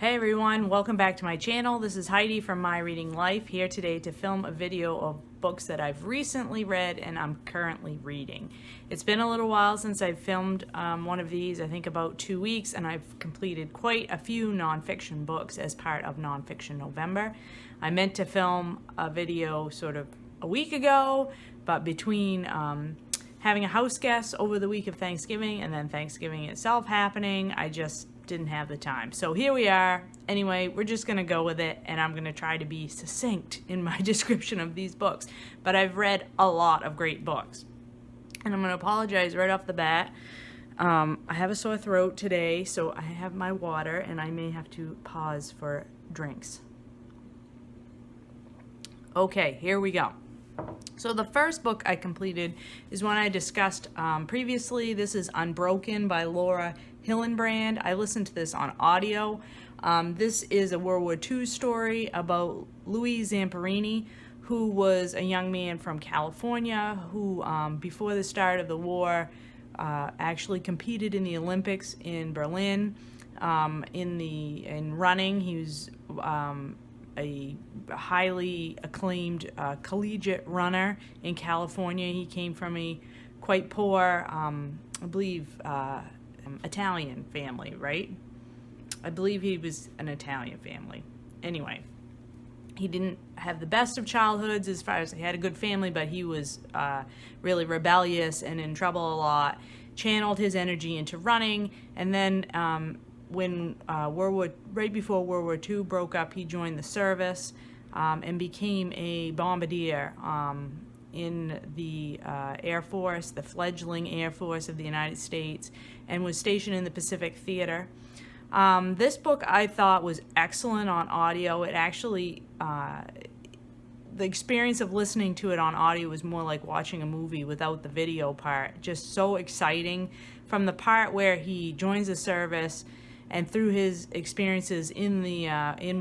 Hey everyone, welcome back to my channel. This is Heidi from My Reading Life, here today to film a video of books that I've recently read and I'm currently reading. It's been a little while since I've filmed one of these, I think about 2 weeks, and I've completed quite a few nonfiction books as part of Nonfiction November. I meant to film a video sort of a week ago, but between having a house guest over the week of Thanksgiving and then Thanksgiving itself happening, I just didn't have the time. So here we are. Anyway, we're just going to go with it, and I'm going to try to be succinct in my description of these books. But I've read a lot of great books. And I'm going to apologize right off the bat. I have a sore throat today, so I have my water, and I may have to pause for drinks. Okay, here we go. So the first book I completed is one I discussed previously. This is Unbroken by Laura Hillenbrand. I listened to this on audio. This is a World War II story about Louis Zamperini, who was a young man from California who, before the start of the war, actually competed in the Olympics in Berlin. In running, he was a highly acclaimed collegiate runner in California. He came from a quite poor, I believe, Italian family, right? I believe he was an Italian family. Anyway, he didn't have the best of childhoods as far as he had a good family, but he was really rebellious and in trouble a lot, channeled his energy into running, and then when right before World War II broke up, he joined the service and became a bombardier in the Air Force, the fledgling Air Force of the United States, and was stationed in the Pacific Theater. This book I thought was excellent on audio. It actually, the experience of listening to it on audio was more like watching a movie without the video part. Just so exciting. From the part where he joins the service, and through his experiences in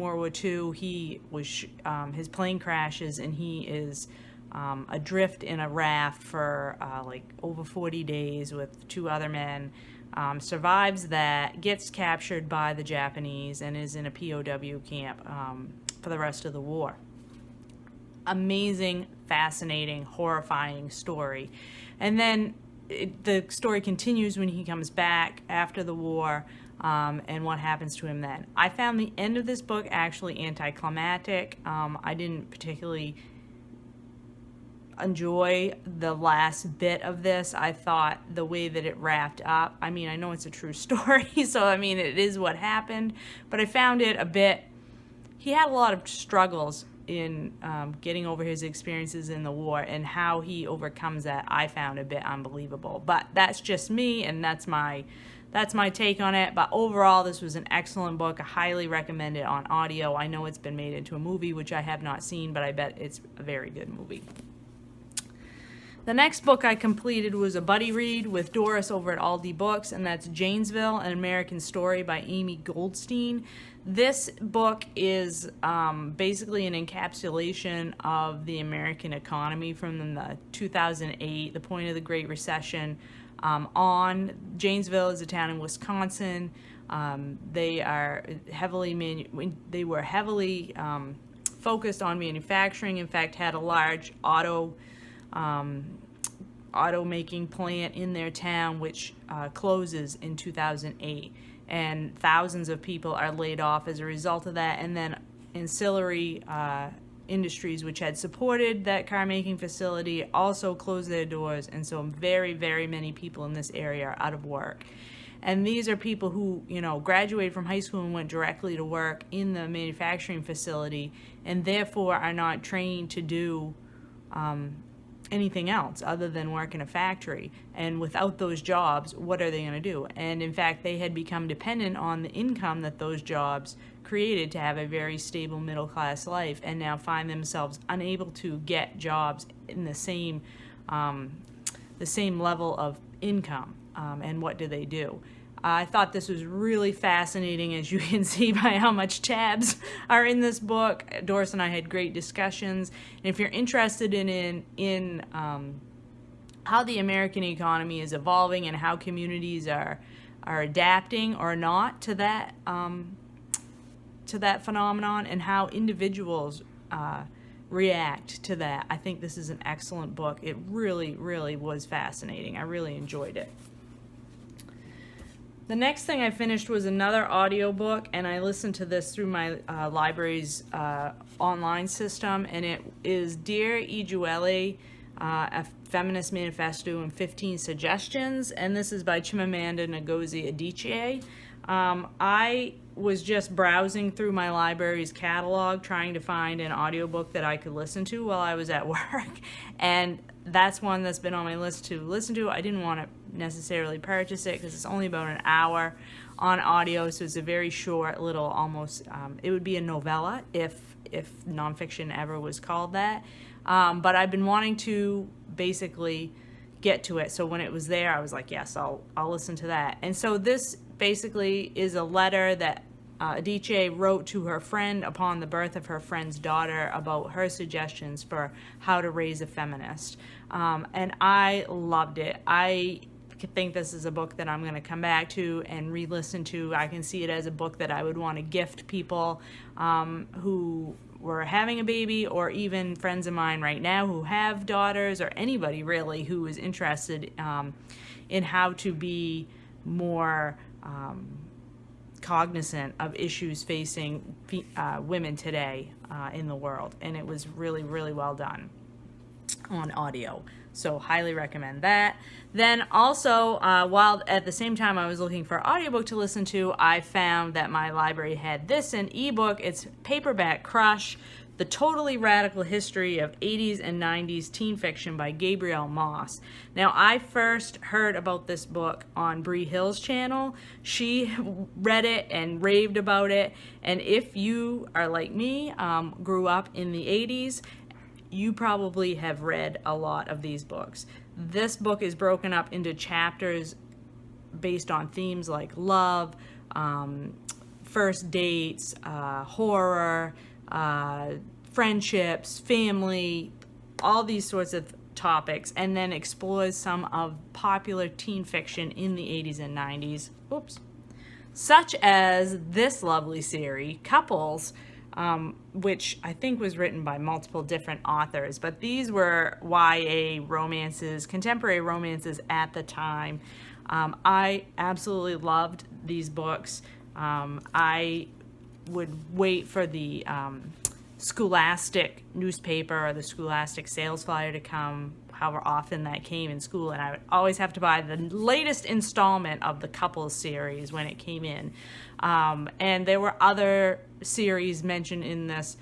World War II, his plane crashes and he is adrift in a raft for like over 40 days with 2 other men. Survives that, gets captured by the Japanese, and is in a POW camp for the rest of the war. Amazing, fascinating, horrifying story. And then the story continues when he comes back after the war, and what happens to him then. I found the end of this book actually anticlimactic. I didn't particularly enjoy the last bit of this. I thought the way that it wrapped up, I mean, I know it's a true story, so I mean, it is what happened, but I found it a bit, he had a lot of struggles in getting over his experiences in the war, and how he overcomes that I found a bit unbelievable. But that's just me, and that's my take on it. But overall, this was an excellent book. I highly recommend it on audio. I know it's been made into a movie, which I have not seen, but I bet it's a very good movie. The next book I completed was a buddy read with Doris over at Aldi Books, and that's Janesville, An American Story by Amy Goldstein. This book is basically an encapsulation of the American economy from the 2008, the point of the Great Recession, on. Janesville is a town in Wisconsin. They were heavily focused on manufacturing. In fact, had a large auto making plant in their town, which closes in 2008, and thousands of people are laid off as a result of that. And then ancillary industries which had supported that car making facility also closed their doors, and so very, very many people in this area are out of work. And these are people who, graduated from high school and went directly to work in the manufacturing facility, and therefore are not trained to do anything else other than work in a factory. And without those jobs, what are they going to do? And in fact, they had become dependent on the income that those jobs created to have a very stable middle-class life, and now find themselves unable to get jobs in the same level of income. And what do? I thought this was really fascinating, as you can see by how much tabs are in this book. Doris and I had great discussions. And if you're interested in how the American economy is evolving and how communities are adapting or not to that to that phenomenon and how individuals react to that. I think this is an excellent book. It really, really was fascinating. I really enjoyed it. The next thing I finished was another audiobook, and I listened to this through my library's online system, and it is Dear Ijeawele, A Feminist Manifesto and 15 Suggestions, and this is by Chimamanda Ngozi Adichie. I was just browsing through my library's catalog trying to find an audiobook that I could listen to while I was at work, and that's one that's been on my list to listen to. I didn't want to necessarily purchase it because it's only about an hour on audio, so it's a very short little, almost, it would be a novella if nonfiction ever was called that. But I've been wanting to basically get to it, so when it was there, I was like, yes, I'll listen to that. And so this basically is a letter that Adichie wrote to her friend upon the birth of her friend's daughter about her suggestions for how to raise a feminist. And I loved it. I think this is a book that I'm going to come back to and re-listen to. I can see it as a book that I would want to gift people who were having a baby, or even friends of mine right now who have daughters, or anybody really who is interested in how to be more cognizant of issues facing women today in the world. And it was really, really well done on audio. So highly recommend that. Then also, while at the same time I was looking for audiobook to listen to, I found that my library had this in ebook. It's Paperback Crush, The Totally Radical History of 80s and 90s Teen Fiction by Gabrielle Moss. Now, I first heard about this book on Bree Hill's channel. She read it and raved about it. And if you are like me, grew up in the 80s, you probably have read a lot of these books. This book is broken up into chapters based on themes like love, first dates, horror, friendships, family, all these sorts of topics, and then explores some of popular teen fiction in the 80s and 90s. Oops. Such as this lovely series, Couples, which I think was written by multiple different authors, but these were YA romances, contemporary romances at the time. I absolutely loved these books. I would wait for the Scholastic newspaper or the Scholastic sales flyer to come, however often that came in school, and I would always have to buy the latest installment of the Couples series when it came in. And there were other series mentioned in this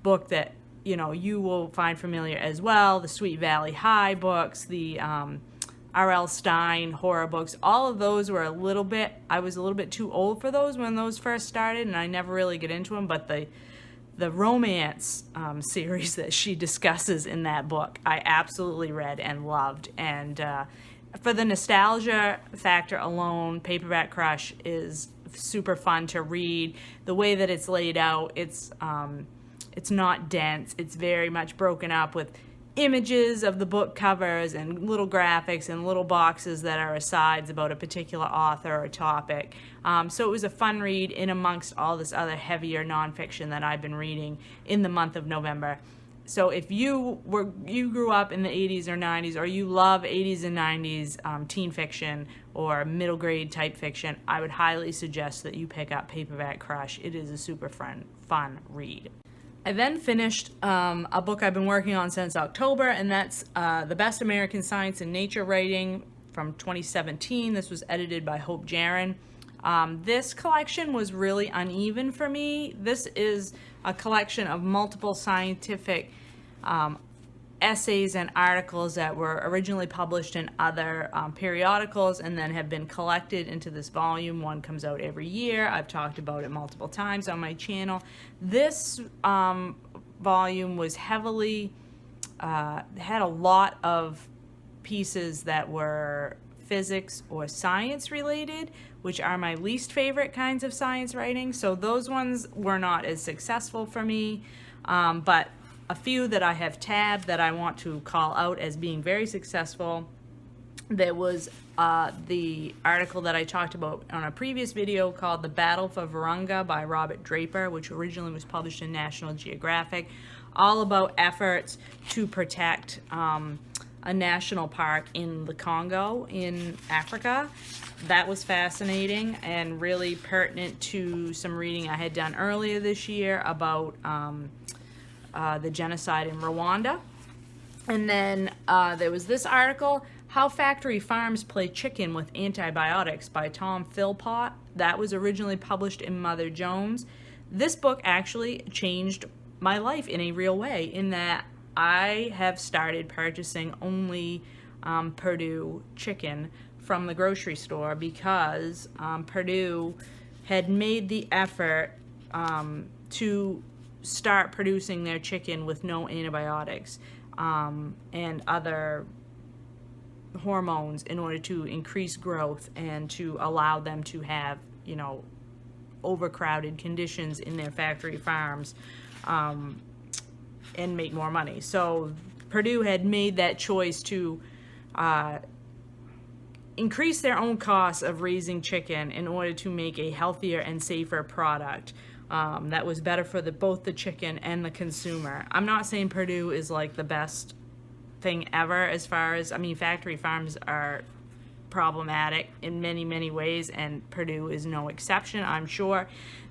book that, you know, you will find familiar as well. The Sweet Valley High books, the R.L. Stine horror books, all of those were I was a little bit too old for those when those first started, and I never really get into them, but the romance series that she discusses in that book, I absolutely read and loved. And for the nostalgia factor alone, Paperback Crush is super fun to read. The way that it's laid out, it's not dense. It's very much broken up with images of the book covers and little graphics and little boxes that are asides about a particular author or topic. So it was a fun read in amongst all this other heavier nonfiction that I've been reading in the month of November. So if you grew up in the 80s or 90s, or you love 80s and 90s teen fiction or middle grade type fiction, I would highly suggest that you pick up Paperback Crush. It is a super fun read. I then finished a book I've been working on since October, and that's The Best American Science and Nature Writing from 2017. This was edited by Hope Jahren. This collection was really uneven for me. This is a collection of multiple scientific essays and articles that were originally published in other periodicals and then have been collected into this volume. One comes out every year. I've talked about it multiple times on my channel. This volume was heavily, had a lot of pieces that were physics or science related, which are my least favorite kinds of science writing. So those ones were not as successful for me, but a few that I have tabbed that I want to call out as being very successful There was the article that I talked about on a previous video called The Battle for Virunga by Robert Draper, which originally was published in National Geographic, all about efforts to protect a national park in the Congo in Africa. That was fascinating and really pertinent to some reading I had done earlier this year about the genocide in Rwanda. And then there was this article, How Factory Farms Play Chicken with Antibiotics by Tom Philpott. That was originally published in Mother Jones. This book actually changed my life in a real way, in that I have started purchasing only Purdue chicken from the grocery store, because Purdue had made the effort to start producing their chicken with no antibiotics and other hormones in order to increase growth and to allow them to have, you know, overcrowded conditions in their factory farms and make more money. So Purdue had made that choice to increase their own costs of raising chicken in order to make a healthier and safer product that was better for both the chicken and the consumer. I'm not saying Purdue is like the best thing ever, as far as, I mean, factory farms are problematic in many, many ways, and Purdue is no exception, I'm sure.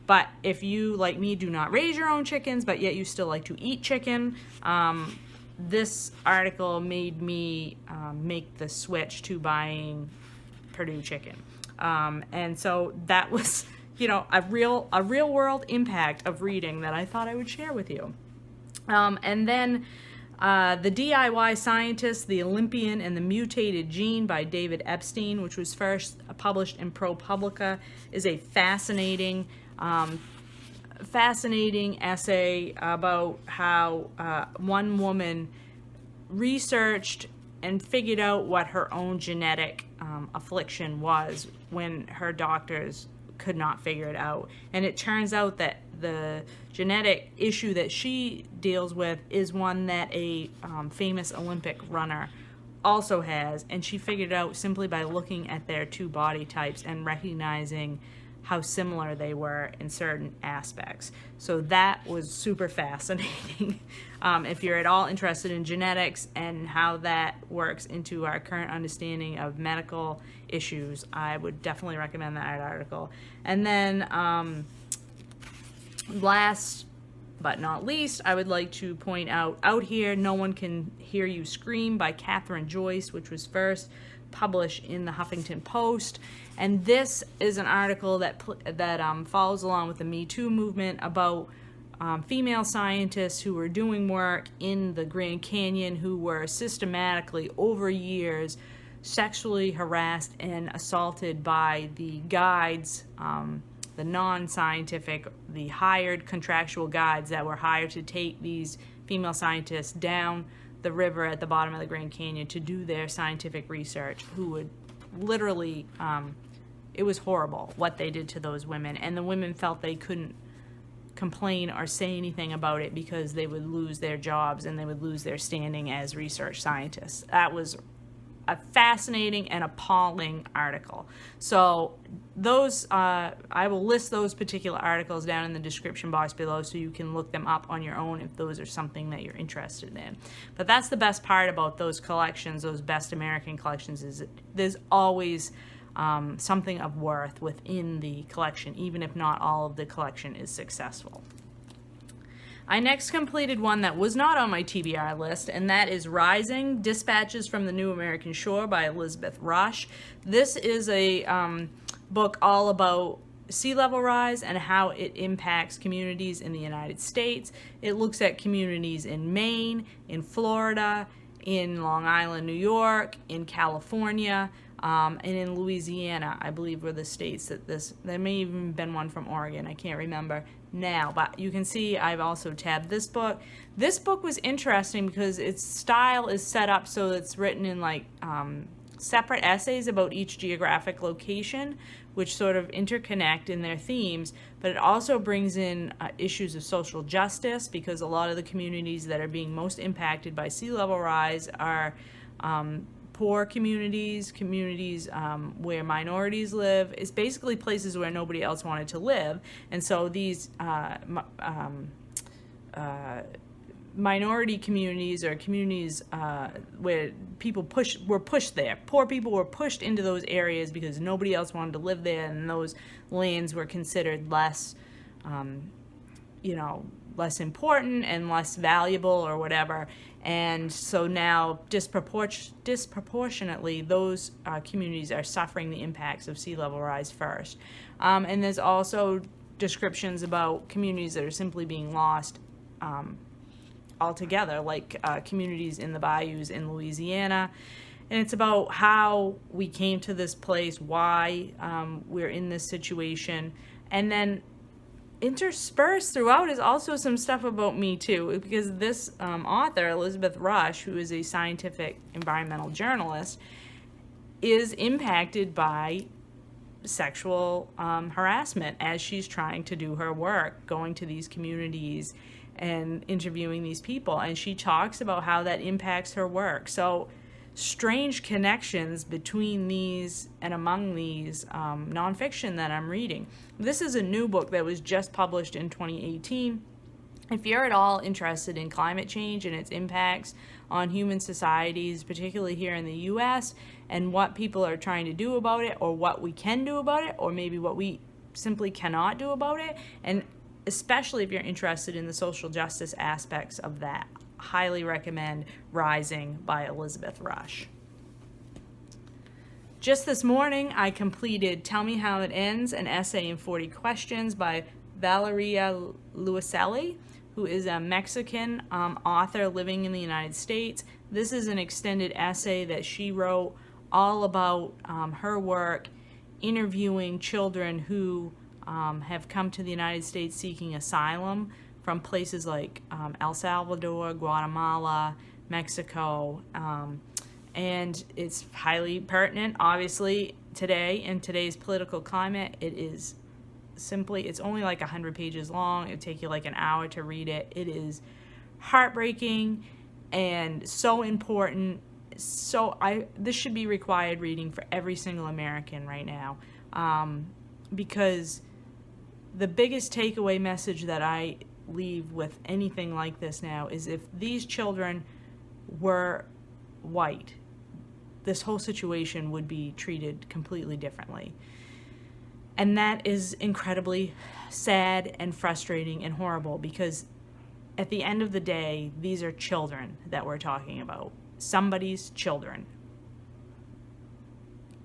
But if you, like me, do not raise your own chickens, but yet you still like to eat chicken, this article made me make the switch to buying Purdue chicken. And so that was, you know, a real world impact of reading that I thought I would share with you. And then The DIY Scientist, the Olympian, and the Mutated Gene by David Epstein, which was first published in ProPublica, is a fascinating essay about how one woman researched and figured out what her own genetic affliction was when her doctors could not figure it out. And it turns out that the genetic issue that she deals with is one that a famous Olympic runner also has, and she figured it out simply by looking at their two body types and recognizing how similar they were in certain aspects. So that was super fascinating. If you're at all interested in genetics and how that works into our current understanding of medical issues, I would definitely recommend that article. And then last but not least, I would like to point out Out Here, No One Can Hear You Scream by Kathryn Joyce, which was first published in the Huffington Post. And this is an article that follows along with the Me Too movement about female scientists who were doing work in the Grand Canyon who were systematically, over years, sexually harassed and assaulted by the guides, the non-scientific, the hired contractual guides that were hired to take these female scientists down the river at the bottom of the Grand Canyon to do their scientific research, who would literally, it was horrible what they did to those women, and the women felt they couldn't complain or say anything about it because they would lose their jobs and they would lose their standing as research scientists. That was a fascinating and appalling article. So those, I will list those particular articles down in the description box below so you can look them up on your own if those are something that you're interested in. But that's the best part about those collections, those Best American collections, is that there's always something of worth within the collection, even if not all of the collection is successful. I next completed one that was not on my TBR list, and that is Rising, Dispatches from the New American Shore by Elizabeth Rush. This is a book all about sea level rise and how it impacts communities in the United States. It looks at communities in Maine, in Florida, in Long Island, New York, in California, and in Louisiana, I believe, were the states that there may even been one from Oregon, I can't remember now, but you can see I've also tabbed this book. This book was interesting because its style is set up so it's written in like separate essays about each geographic location, which sort of interconnect in their themes, but it also brings in issues of social justice, because a lot of the communities that are being most impacted by sea level rise are poor communities, where minorities live. It's basically places where nobody else wanted to live. And so these minority communities, or communities where people were pushed there. Poor people were pushed into those areas because nobody else wanted to live there, and those lands were considered less, less important and less valuable or whatever. And so now disproportionately, those communities are suffering the impacts of sea level rise first. And there's also descriptions about communities that are simply being lost altogether, like communities in the bayous in Louisiana. And it's about how we came to this place, why we're in this situation. And then interspersed throughout is also some stuff about me too, because this author, Elizabeth Rush, who is a scientific environmental journalist, is impacted by sexual harassment as she's trying to do her work, going to these communities and interviewing these people. And she talks about how that impacts her work. So strange connections between these and among these nonfiction that I'm reading. This is a new book that was just published in 2018. If you're at all interested in climate change and its impacts on human societies, particularly here in the US, and what people are trying to do about it, or what we can do about it, or maybe what we simply cannot do about it, and especially if you're interested in the social justice aspects of that, highly recommend Rising by Elizabeth Rush. Just this morning, I completed Tell Me How It Ends, an essay in 40 questions by Valeria Luiselli, who is a Mexican author living in the United States. This is an extended essay that she wrote all about her work interviewing children who have come to the United States seeking asylum from places like El Salvador, Guatemala, Mexico, and it's highly pertinent, obviously, today, in today's political climate. It is simply, it's only like 100 pages long. It would take you like an hour to read it. It is heartbreaking and so important. So this should be required reading for every single American right now, because the biggest takeaway message that I leave with anything like this now is, if these children were white, this whole situation would be treated completely differently. And that is incredibly sad and frustrating and horrible, because at the end of the day, these are children that we're talking about. Somebody's children.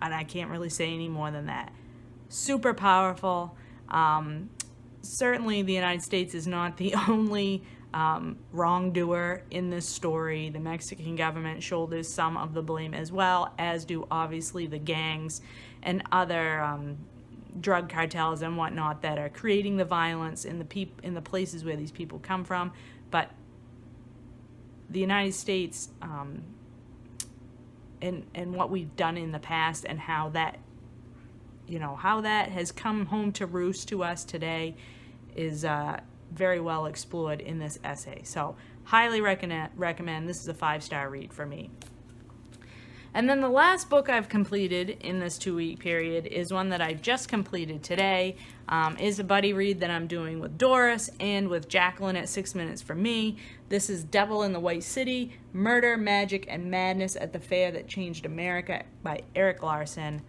And I can't really say any more than that. Super powerful. Certainly the United States is not the only wrongdoer in this story. The Mexican government shoulders some of the blame as well, as do obviously the gangs and other drug cartels and whatnot that are creating the violence in the places where these people come from. But the United States and what we've done in the past, and how that has come home to roost to us today, is very well explored in this essay. So highly recommend. This is a 5-star read for me. And then the last book I've completed in this 2-week period is one that I just completed today. Is a buddy read that I'm doing with Doris and with Jacqueline at 6 Minutes for Me. This is Devil in the White City, Murder, Magic, and Madness at the Fair That Changed America by Erik Larson.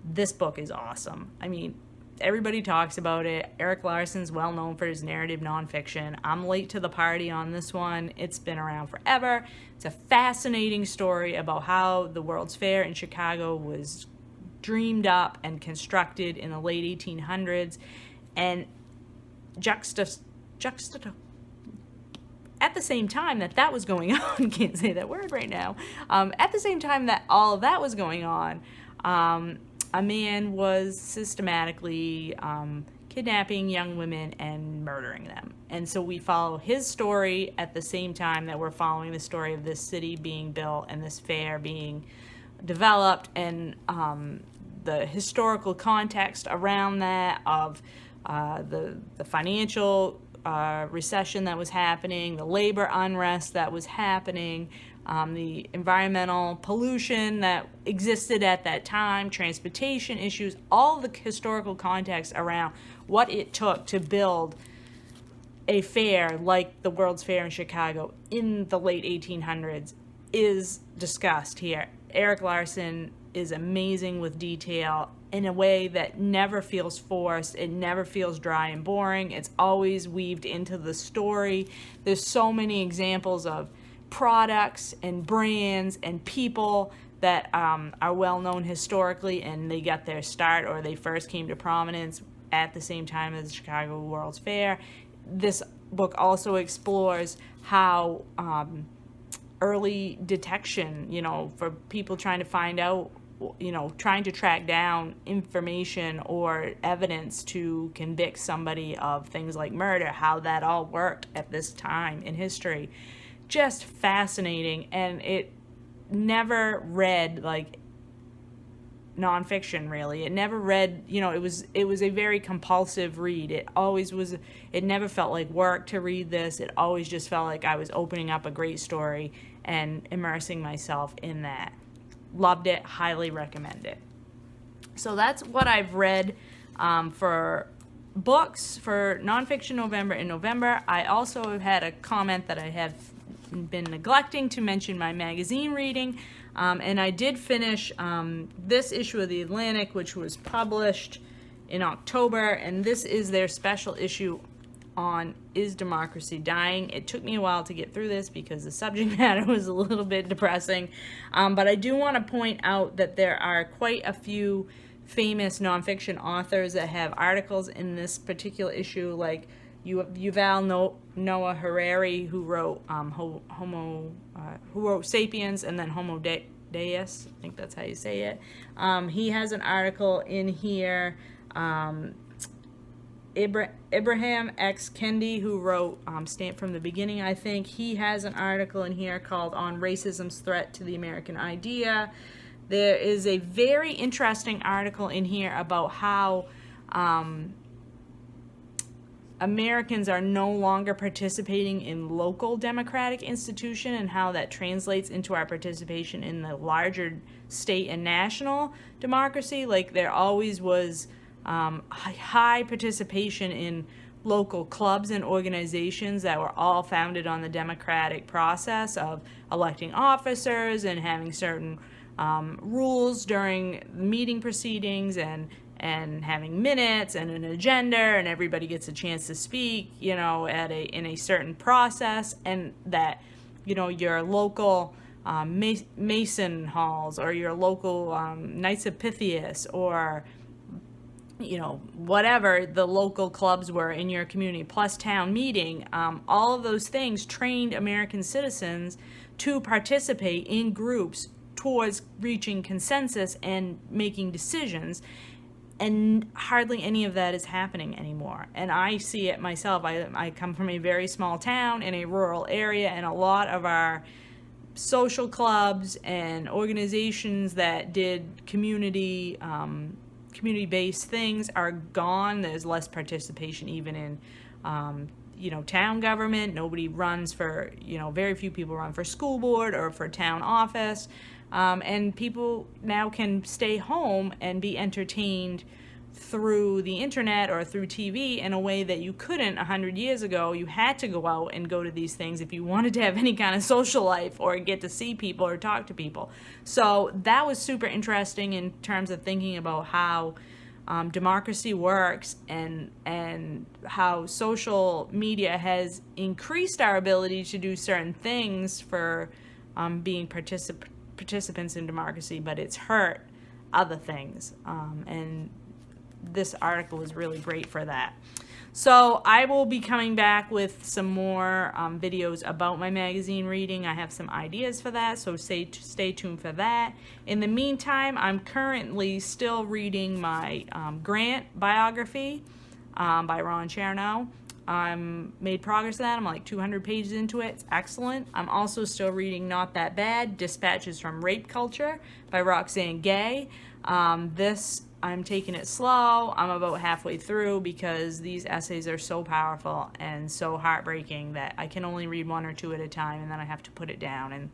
This book is awesome. I mean, everybody talks about it. Erik Larson's well known for his narrative nonfiction. I'm late to the party on this one. It's been around forever. It's a fascinating story about how the World's Fair in Chicago was dreamed up and constructed in the late 1800s, and at the same time that was going on, can't say that word right now, at the same time that all of that was going on, a man was systematically kidnapping young women and murdering them. And so we follow his story at the same time that we're following the story of this city being built and this fair being developed, and the historical context around that of the financial recession that was happening, the labor unrest that was happening, the environmental pollution that existed at that time, transportation issues, all the historical context around what it took to build a fair like the World's Fair in Chicago in the late 1800s is discussed here. Erik Larson is amazing with detail in a way that never feels forced. It never feels dry and boring. It's always weaved into the story. There's so many examples of products and brands and people that are well known historically, and they got their start or they first came to prominence at the same time as the Chicago World's Fair. This book also explores how early detection, for people trying to find out, trying to track down information or evidence to convict somebody of things like murder, how that all worked at this time in history. Just fascinating. And it never read like nonfiction, really. It never read, it was a very compulsive read. It always was, it never felt like work to read this. It always just felt like I was opening up a great story and immersing myself in that. Loved it, highly recommend it. So that's what I've read for books for Nonfiction November in November. I also have had a comment that I have been neglecting to mention my magazine reading. And I did finish this issue of The Atlantic, which was published in October, and this is their special issue on Is Democracy Dying? It took me a while to get through this because the subject matter was a little bit depressing, but I do want to point out that there are quite a few famous nonfiction authors that have articles in this particular issue, like Yuval Noah Harari, who wrote who wrote 'Sapiens and then Homo Deus. I think that's how you say it. He has an article in here. Ibrahim X. Kendi, who wrote Stamped from the Beginning, I think. He has an article in here called On Racism's Threat to the American Idea. There is a very interesting article in here about how Americans are no longer participating in local democratic institution and how that translates into our participation in the larger state and national democracy. Like, there always was high participation in local clubs and organizations that were all founded on the democratic process of electing officers and having certain rules during meeting proceedings and having minutes and an agenda, and everybody gets a chance to speak, in a certain process, and that, your local Mason halls or your local Knights of Pythias or whatever the local clubs were in your community, plus town meeting, all of those things trained American citizens to participate in groups towards reaching consensus and making decisions. And hardly any of that is happening anymore. And I see it myself. I come from a very small town in a rural area, and a lot of our social clubs and organizations that did community-based things are gone. There's less participation even in, town government. Nobody runs for, very few people run for school board or for town office. And people now can stay home and be entertained through the internet or through TV in a way that you couldn't 100 years ago. You had to go out and go to these things if you wanted to have any kind of social life or get to see people or talk to people. So that was super interesting in terms of thinking about how democracy works and how social media has increased our ability to do certain things for being participants in democracy, but it's hurt other things. And this article was really great for that. So I will be coming back with some more videos about my magazine reading. I have some ideas for that, so stay tuned for that. In the meantime, I'm currently still reading my Grant biography by Ron Chernow. I'm made progress in that. I'm like 200 pages into it. It's excellent. I'm also still reading Not That Bad, Dispatches from Rape Culture by Roxane Gay. This, I'm taking it slow. I'm about halfway through because these essays are so powerful and so heartbreaking that I can only read one or two at a time, and then I have to put it down and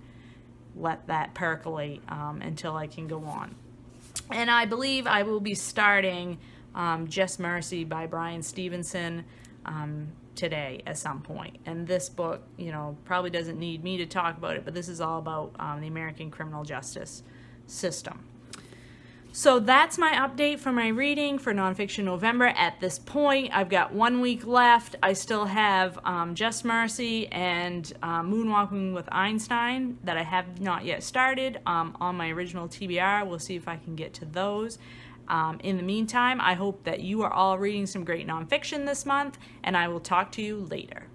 let that percolate until I can go on. And I believe I will be starting Just Mercy by Bryan Stevenson today at some point. And this book, probably doesn't need me to talk about it, but this is all about the American criminal justice system. So that's my update for my reading for Nonfiction November. At this point, I've got 1 week left. I still have Just Mercy and Moonwalking with Einstein that I have not yet started on my original TBR. We'll see if I can get to those. In the meantime, I hope that you are all reading some great nonfiction this month, and I will talk to you later.